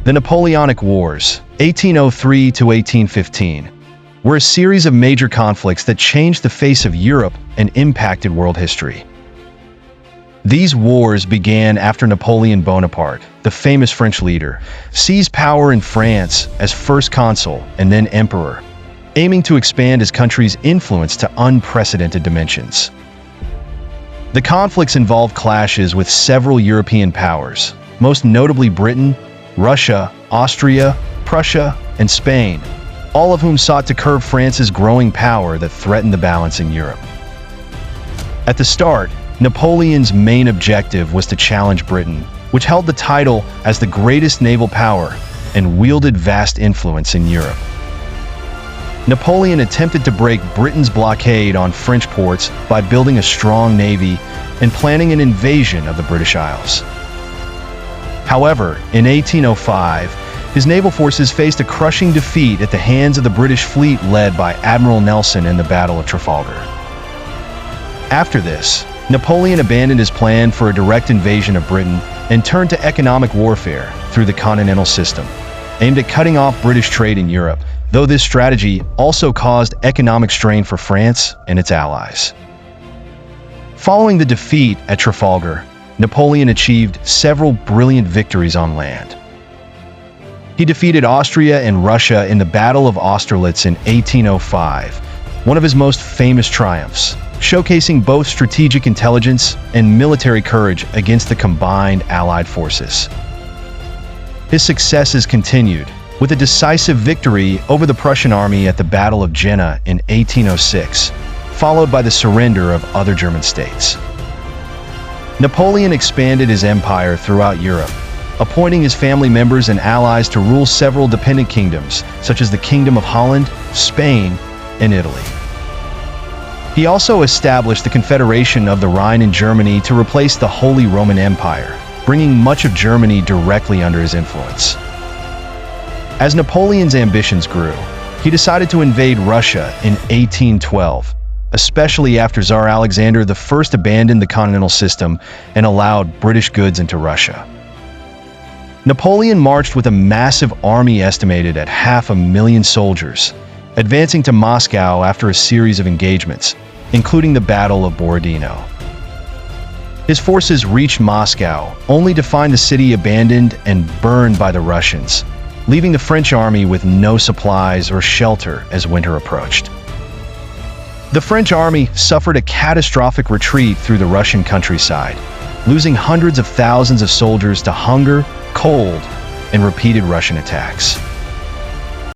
The Napoleonic Wars, 1803 to 1815, were a series of major conflicts that changed the face of Europe and impacted world history. These wars began after Napoleon Bonaparte, the famous French leader, seized power in France as first consul and then emperor, aiming to expand his country's influence to unprecedented dimensions. The conflicts involved clashes with several European powers, most notably Britain, Russia, Austria, Prussia, and Spain, all of whom sought to curb France's growing power that threatened the balance in Europe. At the start, Napoleon's main objective was to challenge Britain, which held the title as the greatest naval power and wielded vast influence in Europe. Napoleon attempted to break Britain's blockade on French ports by building a strong navy and planning an invasion of the British Isles. However, in 1805, his naval forces faced a crushing defeat at the hands of the British fleet led by Admiral Nelson in the Battle of Trafalgar. After this, Napoleon abandoned his plan for a direct invasion of Britain and turned to economic warfare through the continental system, aimed at cutting off British trade in Europe, though this strategy also caused economic strain for France and its allies. Following the defeat at Trafalgar, Napoleon achieved several brilliant victories on land. He defeated Austria and Russia in the Battle of Austerlitz in 1805, one of his most famous triumphs, showcasing both strategic intelligence and military courage against the combined Allied forces. His successes continued, with a decisive victory over the Prussian army at the Battle of Jena in 1806, followed by the surrender of other German states. Napoleon expanded his empire throughout Europe, appointing his family members and allies to rule several dependent kingdoms, such as the Kingdom of Holland, Spain, and Italy. He also established the Confederation of the Rhine in Germany to replace the Holy Roman Empire, bringing much of Germany directly under his influence. As Napoleon's ambitions grew, he decided to invade Russia in 1812, especially after Tsar Alexander I abandoned the continental system and allowed British goods into Russia. Napoleon marched with a massive army estimated at 500,000 soldiers, advancing to Moscow after a series of engagements, including the Battle of Borodino. His forces reached Moscow, only to find the city abandoned and burned by the Russians, leaving the French army with no supplies or shelter as winter approached. The French army suffered a catastrophic retreat through the Russian countryside, losing hundreds of thousands of soldiers to hunger, cold, and repeated Russian attacks.